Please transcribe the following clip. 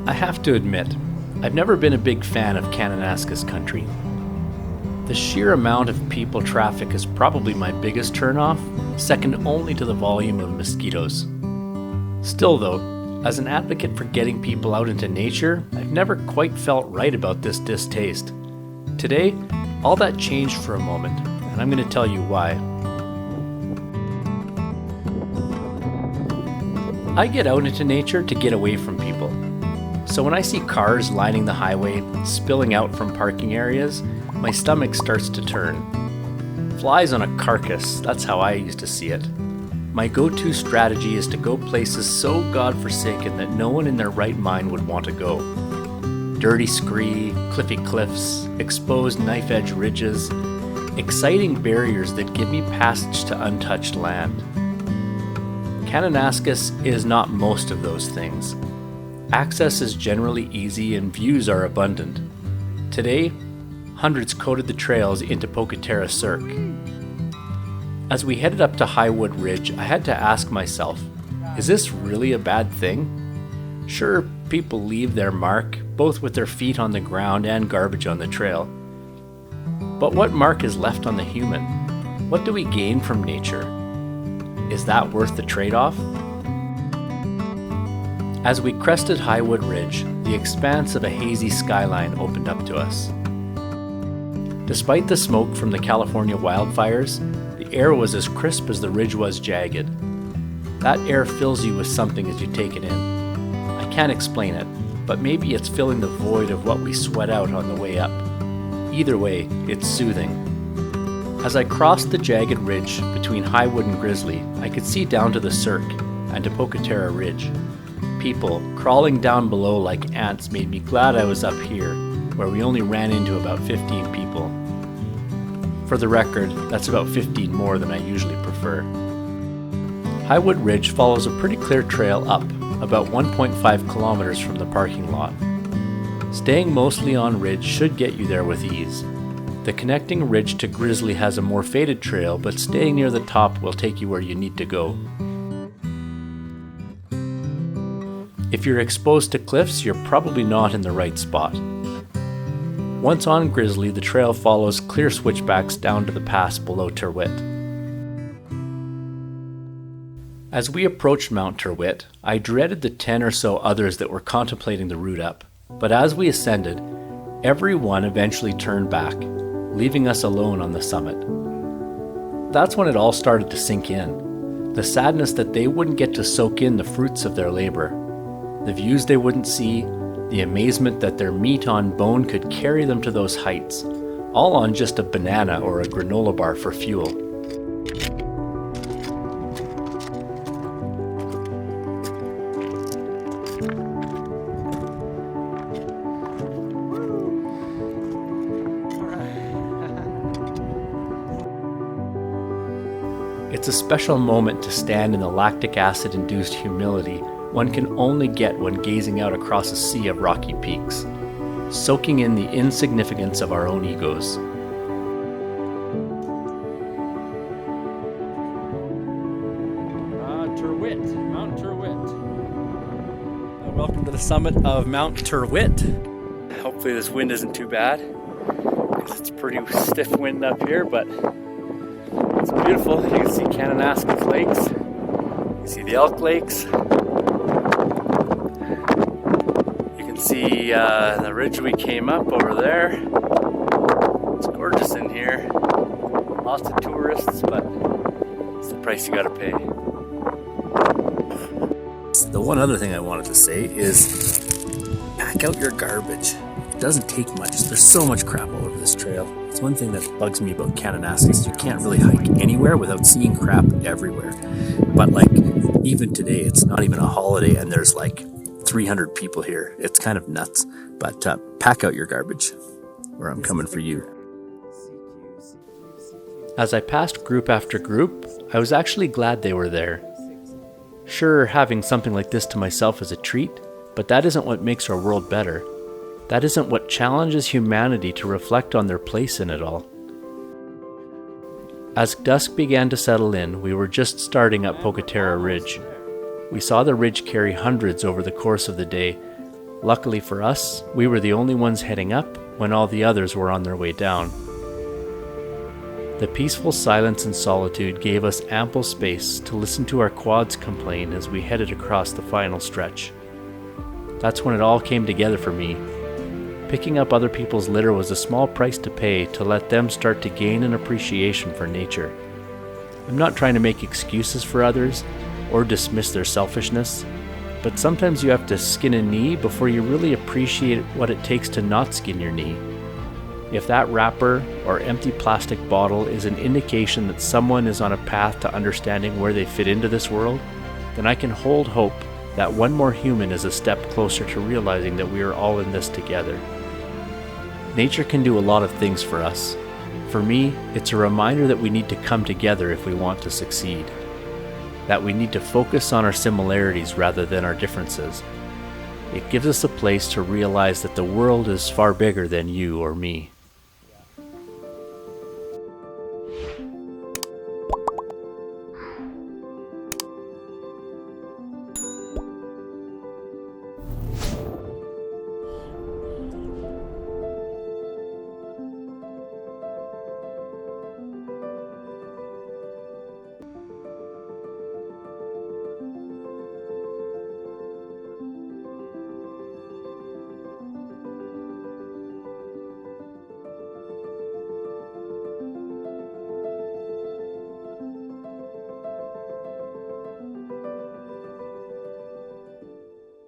I have to admit, I've never been a big fan of Kananaskis country. The sheer amount of people traffic is probably my biggest turnoff, second only to the volume of mosquitoes. Still though, as an advocate for getting people out into nature, I've never quite felt right about this distaste. Today, all that changed for a moment, and I'm going to tell you why. I get out into nature to get away from people. So when I see cars lining the highway, spilling out from parking areas, my stomach starts to turn. Flies on a carcass, that's how I used to see it. My go-to strategy is to go places so godforsaken that no one in their right mind would want to go. Dirty scree, cliffy cliffs, exposed knife-edge ridges, exciting barriers that give me passage to untouched land. Kananaskis is not most of those things. Access is generally easy and views are abundant. Today, hundreds coated the trails into Poke-Terra Cirque. As we headed up to Highwood Ridge, I had to ask myself, is this really a bad thing? Sure, people leave their mark, both with their feet on the ground and garbage on the trail. But what mark is left on the human? What do we gain from nature? Is that worth the trade-off? As we crested Highwood Ridge, the expanse of a hazy skyline opened up to us. Despite the smoke from the California wildfires, the air was as crisp as the ridge was jagged. That air fills you with something as you take it in. I can't explain it, but maybe it's filling the void of what we sweat out on the way up. Either way, it's soothing. As I crossed the jagged ridge between Highwood and Grizzly, I could see down to the Cirque and to Poke-Terra Ridge. People crawling down below like ants made me glad I was up here, where we only ran into about 15 people. For the record, that's about 15 more than I usually prefer. Highwood Ridge follows a pretty clear trail up, about 1.5 kilometers from the parking lot. Staying mostly on ridge should get you there with ease. The connecting ridge to Grizzly has a more faded trail, but staying near the top will take you where you need to go. If you're exposed to cliffs, you're probably not in the right spot. Once on Grizzly, the trail follows clear switchbacks down to the pass below Tyrwhitt. As we approached Mount Tyrwhitt, I dreaded the 10 or so others that were contemplating the route up, but as we ascended, everyone eventually turned back, leaving us alone on the summit. That's when it all started to sink in. The sadness that they wouldn't get to soak in the fruits of their labor. The views they wouldn't see, the amazement that their meat on bone could carry them to those heights, all on just a banana or a granola bar for fuel. It's a special moment to stand in the lactic acid-induced humility one can only get when gazing out across a sea of rocky peaks, soaking in the insignificance of our own egos. Tyrwhitt, Mount Tyrwhitt. Welcome to the summit of Mount Tyrwhitt. Hopefully this wind isn't too bad, because it's pretty stiff wind up here, but it's beautiful. You can see Kananaskis Lakes, you can see the Elk Lakes. See the ridge we came up over there. It's gorgeous in here. Lots of tourists, but it's the price you gotta pay. The one other thing I wanted to say is pack out your garbage. It doesn't take much. There's so much crap all over this trail. It's one thing that bugs me about Kananaskis. You can't really hike anywhere without seeing crap everywhere. But like, even today, it's not even a holiday and there's like 300 people here. It's kind of nuts, but pack out your garbage, or I'm coming for you. As I passed group after group, I was actually glad they were there. Sure, having something like this to myself is a treat, but that isn't what makes our world better. That isn't what challenges humanity to reflect on their place in it all. As dusk began to settle in, we were just starting up Poke-Terra Ridge. We saw the ridge carry hundreds over the course of the day, Luckily for us, we were the only ones heading up when all the others were on their way down. The peaceful silence and solitude gave us ample space to listen to our quads complain as we headed across the final stretch. That's when it all came together for me. Picking up other people's litter was a small price to pay to let them start to gain an appreciation for nature. I'm not trying to make excuses for others or dismiss their selfishness, but sometimes you have to skin a knee before you really appreciate what it takes to not skin your knee. If that wrapper or empty plastic bottle is an indication that someone is on a path to understanding where they fit into this world, then I can hold hope that one more human is a step closer to realizing that we are all in this together. Nature can do a lot of things for us. For me, it's a reminder that we need to come together if we want to succeed. That we need to focus on our similarities rather than our differences. It gives us a place to realize that the world is far bigger than you or me.